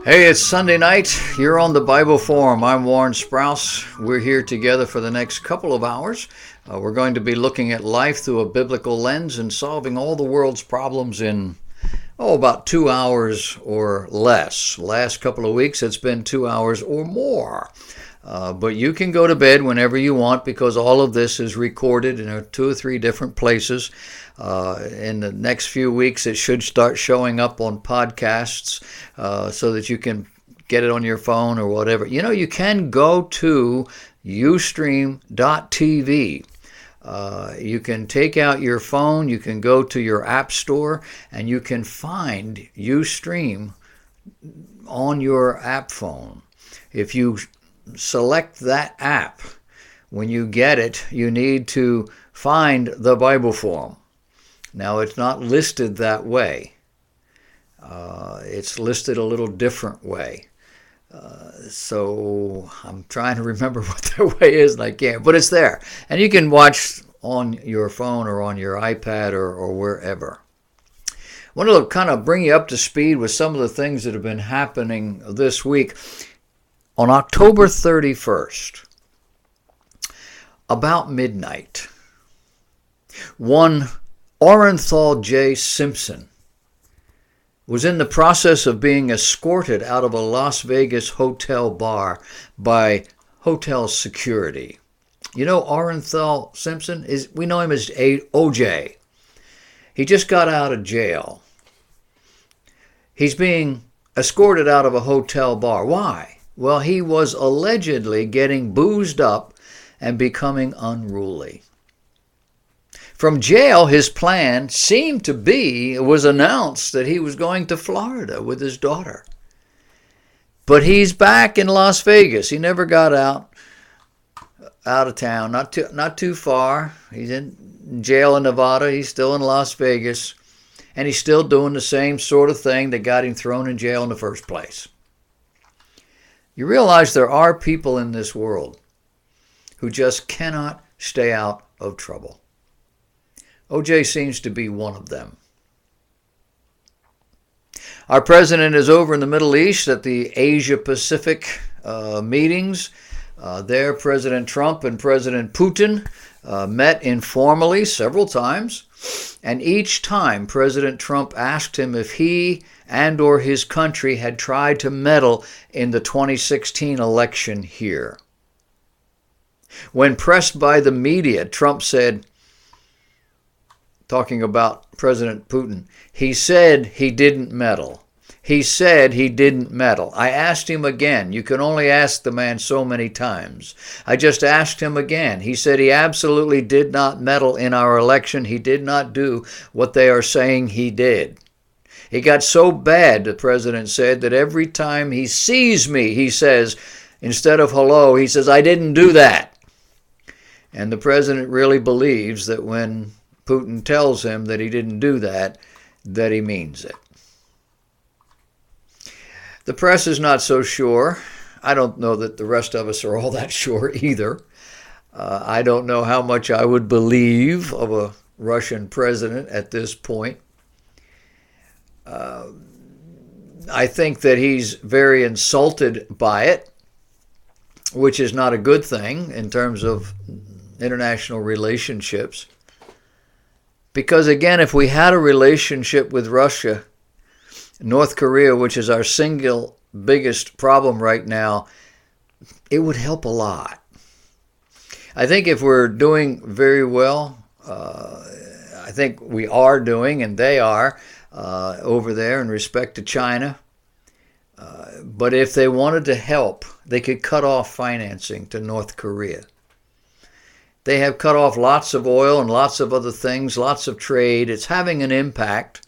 Hey, it's Sunday night. You're on the Bible Forum. I'm Warren Sprouse. We're here together for the next couple of hours. We're going to be looking at life through a biblical lens and solving all the world's problems in, about 2 hours or less. Last couple of weeks, it's been 2 hours or more. But you can go to bed whenever you want because all of this is recorded in 2 or 3 different places. In the next few weeks, it should start showing up on podcasts so that you can get it on your phone or whatever. You can go to ustream.tv. You can take out your phone, you can go to your app store, and you can find Ustream on your app phone. If you select that app, when you get it, you need to find the Bible Forum. Now, it's not listed that way. It's listed a little different way. So I'm trying to remember what that way is, and I can't, but it's there. And you can watch on your phone or on your iPad or wherever. I want to kind of bring you up to speed with some of the things that have been happening this week. On October 31st, about midnight, one Orenthal J. Simpson was in the process of being escorted out of a Las Vegas hotel bar by hotel security. You know Orenthal Simpson? We know him as OJ. He just got out of jail. He's being escorted out of a hotel bar. Why? Well, he was allegedly getting boozed up and becoming unruly. From jail, his plan was announced that he was going to Florida with his daughter. But he's back in Las Vegas. He never got out of town, not too far. He's in jail in Nevada. He's still in Las Vegas. And he's still doing the same sort of thing that got him thrown in jail in the first place. You realize there are people in this world who just cannot stay out of trouble. OJ seems to be one of them. Our president is over in the Middle East at the Asia-Pacific meetings. There, President Trump and President Putin met informally several times. And each time, President Trump asked him if he and or his country had tried to meddle in the 2016 election here. When pressed by the media, Trump said, talking about President Putin, he said he didn't meddle. He said he didn't meddle. I asked him again. You can only ask the man so many times. I just asked him again. He said he absolutely did not meddle in our election. He did not do what they are saying he did. It got so bad, the president said, that every time he sees me, he says, instead of hello, he says, I didn't do that. And the president really believes that when Putin tells him that he didn't do that he means it. The press is not so sure. I don't know that the rest of us are all that sure either. I don't know how much I would believe of a Russian president at this point. I think that he's very insulted by it, which is not a good thing in terms of international relationships. Because again, if we had a relationship with Russia, North Korea, which is our single biggest problem right now, it would help a lot. I think if we're doing very well, I think we are doing, and they are, over there in respect to China. But if they wanted to help, they could cut off financing to North Korea. They have cut off lots of oil and lots of other things, lots of trade. It's having an impact.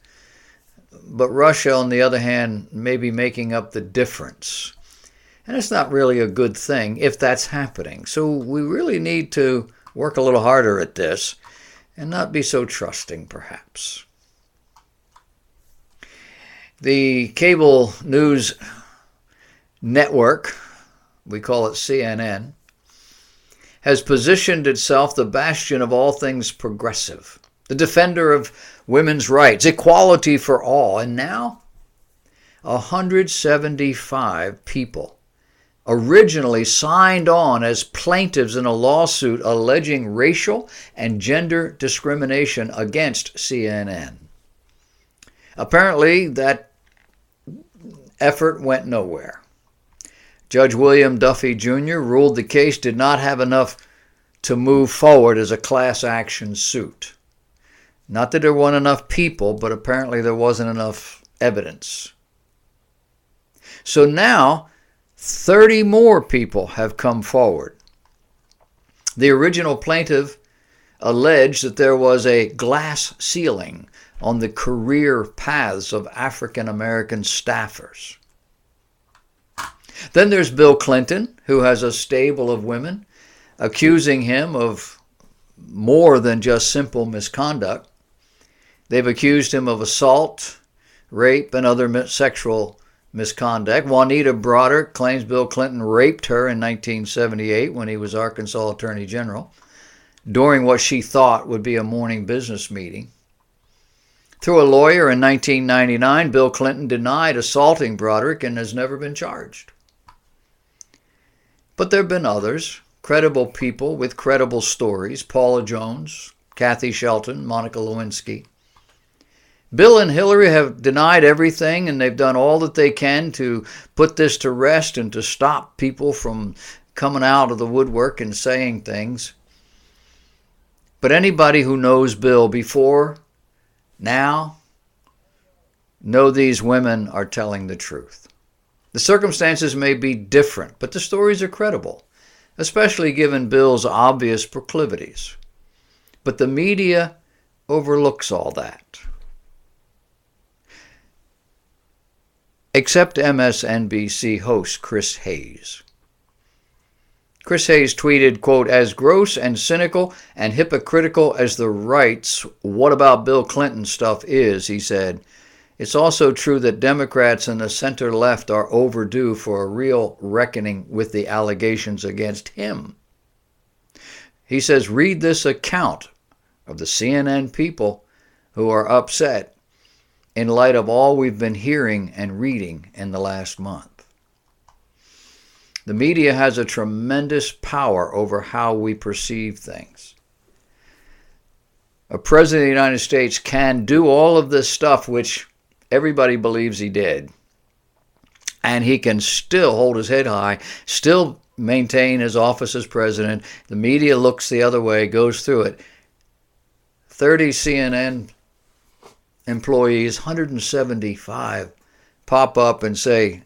But Russia, on the other hand, may be making up the difference. And it's not really a good thing if that's happening. So we really need to work a little harder at this and not be so trusting, perhaps. The cable news network, we call it CNN, has positioned itself the bastion of all things progressive, the defender of women's rights, equality for all. And now 175 people originally signed on as plaintiffs in a lawsuit alleging racial and gender discrimination against CNN. Apparently, that effort went nowhere. Judge William Duffy Jr. ruled the case did not have enough to move forward as a class action suit. Not that there weren't enough people, but apparently there wasn't enough evidence. So now, 30 more people have come forward. The original plaintiff alleged that there was a glass ceiling on the career paths of African American staffers. Then there's Bill Clinton, who has a stable of women accusing him of more than just simple misconduct. They've accused him of assault, rape, and other sexual misconduct. Juanita Broaddus claims Bill Clinton raped her in 1978 when he was Arkansas Attorney General during what she thought would be a morning business meeting. Through a lawyer in 1999, Bill Clinton denied assaulting Broaddus and has never been charged. But there have been others, credible people with credible stories: Paula Jones, Kathy Shelton, Monica Lewinsky. Bill and Hillary have denied everything, and they've done all that they can to put this to rest and to stop people from coming out of the woodwork and saying things. But anybody who knows Bill before, now, know these women are telling the truth. The circumstances may be different, but the stories are credible, especially given Bill's obvious proclivities. But the media overlooks all that. Except MSNBC host Chris Hayes. Chris Hayes tweeted, quote, "As gross and cynical and hypocritical as the right's "what about Bill Clinton" stuff is," he said, "it's also true that Democrats and the center-left are overdue for a real reckoning with the allegations against him." He says, read this account of the CNN people who are upset in light of all we've been hearing and reading in the last month. The media has a tremendous power over how we perceive things. A president of the United States can do all of this stuff, which everybody believes he did, and he can still hold his head high, still maintain his office as president. The media looks the other way, goes through it. 30 CNN employees, 175, pop up and say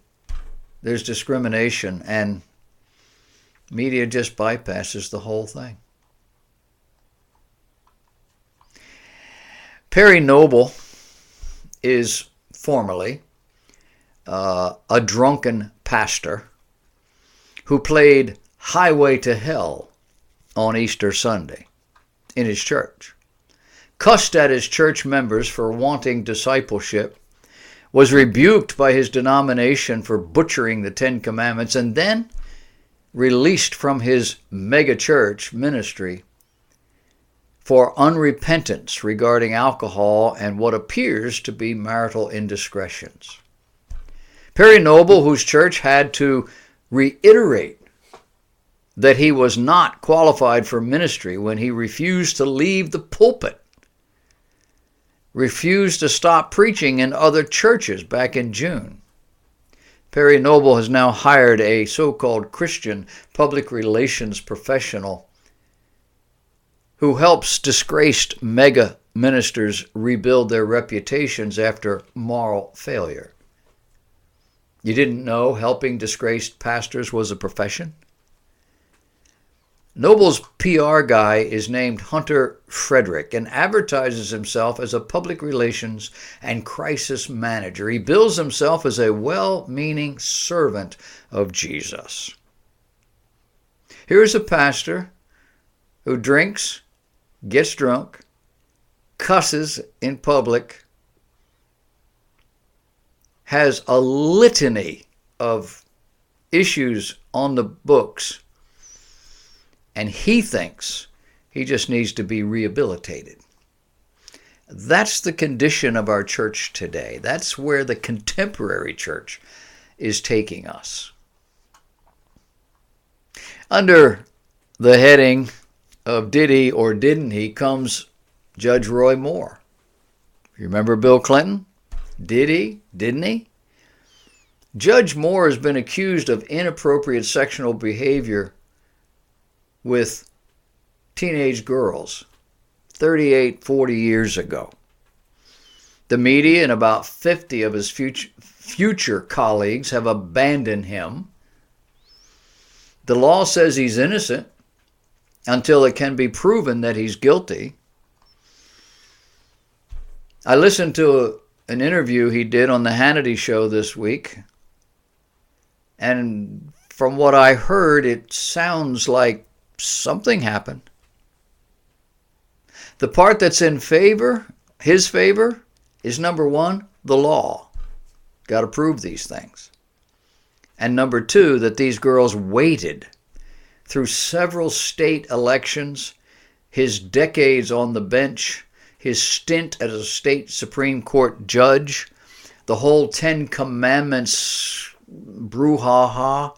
there's discrimination, and media just bypasses the whole thing. Perry Noble is formerly a drunken pastor who played Highway to Hell on Easter Sunday in his church, cussed at his church members for wanting discipleship, was rebuked by his denomination for butchering the Ten Commandments, and then released from his mega-church ministry for unrepentance regarding alcohol and what appears to be marital indiscretions. Perry Noble, whose church had to reiterate that he was not qualified for ministry when he refused to leave the pulpit, refused to stop preaching in other churches back in June. Perry Noble has now hired a so-called Christian public relations professional who helps disgraced mega ministers rebuild their reputations after moral failure. You didn't know helping disgraced pastors was a profession? Noble's PR guy is named Hunter Frederick and advertises himself as a public relations and crisis manager. He bills himself as a well-meaning servant of Jesus. Here's a pastor who drinks, gets drunk, cusses in public, has a litany of issues on the books, and he thinks he just needs to be rehabilitated. That's the condition of our church today. That's where the contemporary church is taking us. Under the heading of Did He or Didn't He comes Judge Roy Moore. You remember Bill Clinton? Did he? Didn't he? Judge Moore has been accused of inappropriate sexual behavior with teenage girls 38, 40 years ago. The media and about 50 of his future colleagues have abandoned him. The law says he's innocent until it can be proven that he's guilty. I listened to an interview he did on the Hannity show this week, and from what I heard, it sounds like something happened. The part that's in favor, his favor, is number one, the law. Got to prove these things. And number two, that these girls waited through several state elections, his decades on the bench, his stint as a state Supreme Court judge, the whole Ten Commandments brouhaha,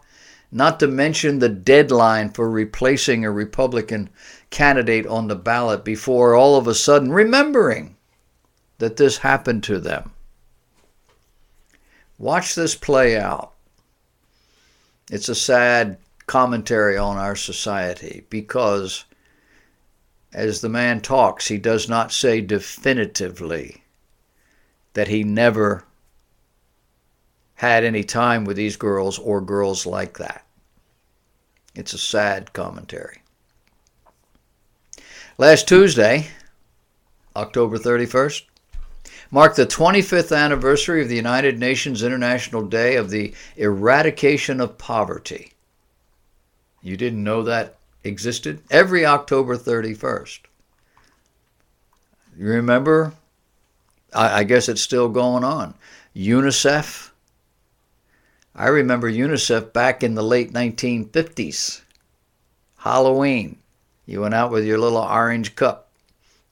not to mention the deadline for replacing a Republican candidate on the ballot before all of a sudden remembering that this happened to them. Watch this play out. It's a sad commentary on our society because as the man talks, he does not say definitively that he never had any time with these girls or girls like that. It's a sad commentary. Last Tuesday, October 31st, marked the 25th anniversary of the United Nations International Day of the Eradication of Poverty. You didn't know that existed? Every October 31st. You remember? I guess it's still going on. UNICEF. I remember UNICEF back in the late 1950s. Halloween. You went out with your little orange cup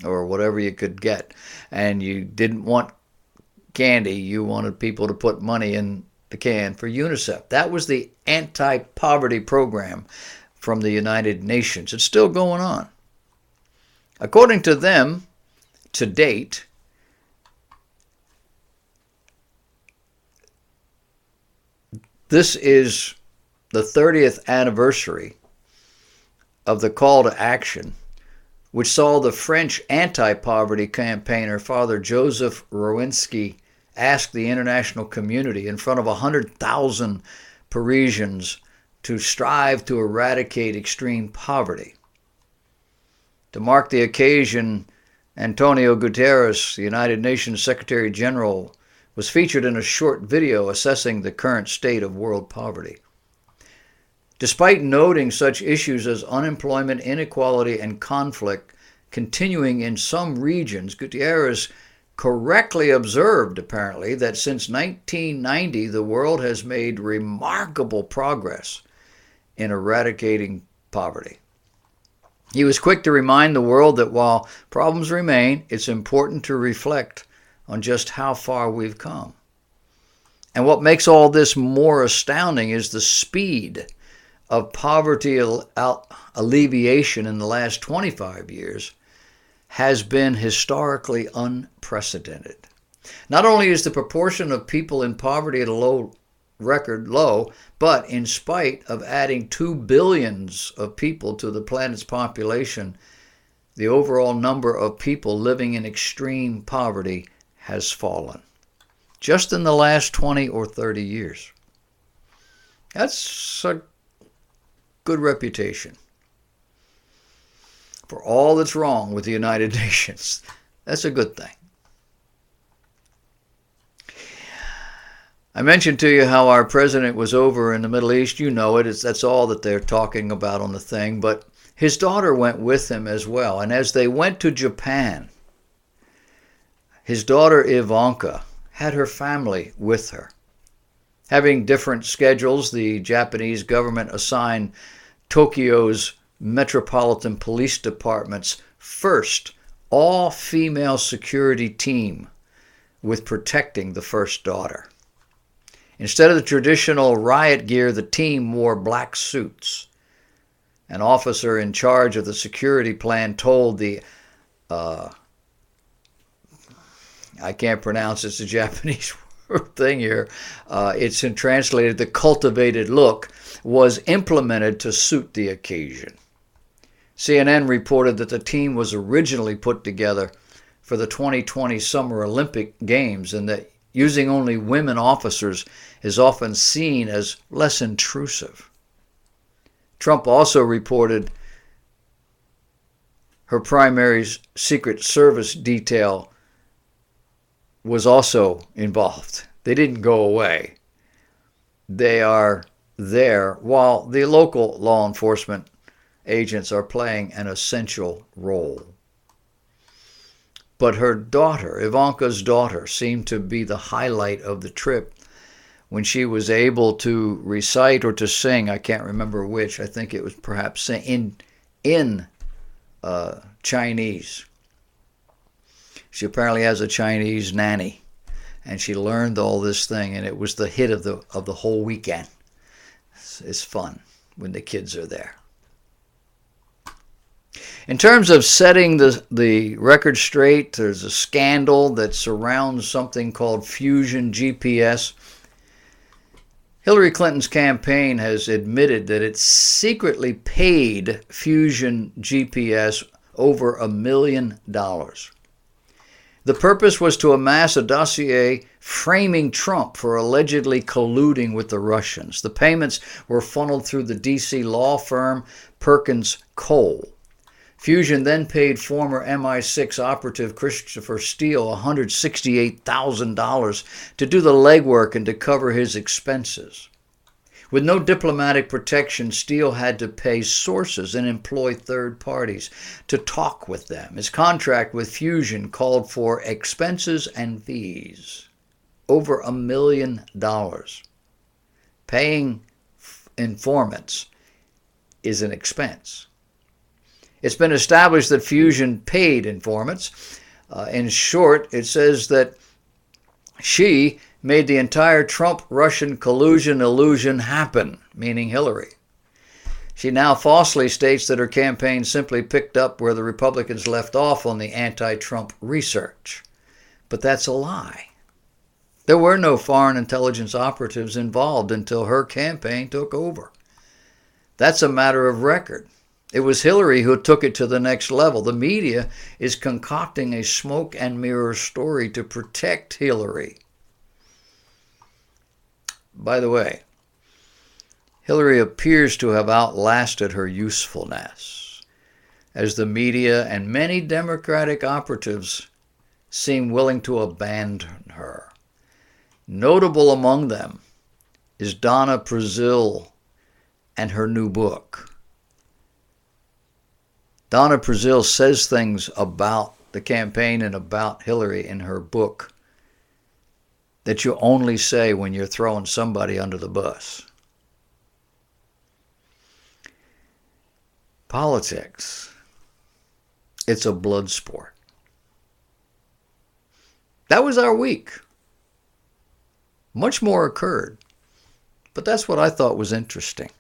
or whatever you could get, and you didn't want candy. You wanted people to put money in the can for UNICEF. That was the anti-poverty program from the United Nations. It's still going on. According to them, to date, this is the 30th anniversary of the call to action, which saw the French anti-poverty campaigner Father Joseph Rowinski ask the international community in front of 100,000 Parisians to strive to eradicate extreme poverty. To mark the occasion, Antonio Guterres, the United Nations Secretary General, was featured in a short video assessing the current state of world poverty. Despite noting such issues as unemployment, inequality, and conflict continuing in some regions, Guterres correctly observed, apparently, that since 1990, the world has made remarkable progress in eradicating poverty. He was quick to remind the world that while problems remain, it's important to reflect on just how far we've come. And what makes all this more astounding is the speed of poverty alleviation in the last 25 years has been historically unprecedented. Not only is the proportion of people in poverty at a record low, but in spite of adding 2 billion of people to the planet's population, the overall number of people living in extreme poverty has fallen just in the last 20 or 30 years. That's a good reputation. For all that's wrong with the United Nations, that's a good thing. I mentioned to you how our president was over in the Middle East. You know it. That's all that they're talking about on the thing. But his daughter went with him as well. And as they went to Japan, his daughter Ivanka had her family with her. Having different schedules, the Japanese government assigned Tokyo's Metropolitan Police Department's first all-female security team with protecting the first daughter. Instead of the traditional riot gear, the team wore black suits. An officer in charge of the security plan told the, I can't pronounce it, it's a Japanese thing here, it's translated, the cultivated look was implemented to suit the occasion. CNN reported that the team was originally put together for the 2020 Summer Olympic Games and that using only women officers is often seen as less intrusive. Trump also reported her primary Secret Service detail was also involved. They didn't go away. They are there while the local law enforcement agents are playing an essential role. But her daughter, Ivanka's daughter, seemed to be the highlight of the trip when she was able to recite or to sing, I can't remember which, I think it was perhaps in Chinese. She apparently has a Chinese nanny, and she learned all this thing, and it was the hit of the whole weekend. It's fun when the kids are there. In terms of setting the record straight, there's a scandal that surrounds something called Fusion GPS. Hillary Clinton's campaign has admitted that it secretly paid Fusion GPS over $1 million. The purpose was to amass a dossier framing Trump for allegedly colluding with the Russians. The payments were funneled through the D.C. law firm Perkins Coie. Fusion then paid former MI6 operative Christopher Steele $168,000 to do the legwork and to cover his expenses. With no diplomatic protection, Steele had to pay sources and employ third parties to talk with them. His contract with Fusion called for expenses and fees. Over $1 million. Paying informants is an expense. It's been established that Fusion paid informants. In short, it says that she made the entire Trump-Russian collusion illusion happen, meaning Hillary. She now falsely states that her campaign simply picked up where the Republicans left off on the anti-Trump research. But that's a lie. There were no foreign intelligence operatives involved until her campaign took over. That's a matter of record. It was Hillary who took it to the next level. The media is concocting a smoke and mirror story to protect Hillary. By the way, Hillary appears to have outlasted her usefulness, as the media and many Democratic operatives seem willing to abandon her. Notable among them is Donna Brazile and her new book. Donna Brazile says things about the campaign and about Hillary in her book that you only say when you're throwing somebody under the bus. Politics, it's a blood sport. That was our week. Much more occurred, but that's what I thought was interesting.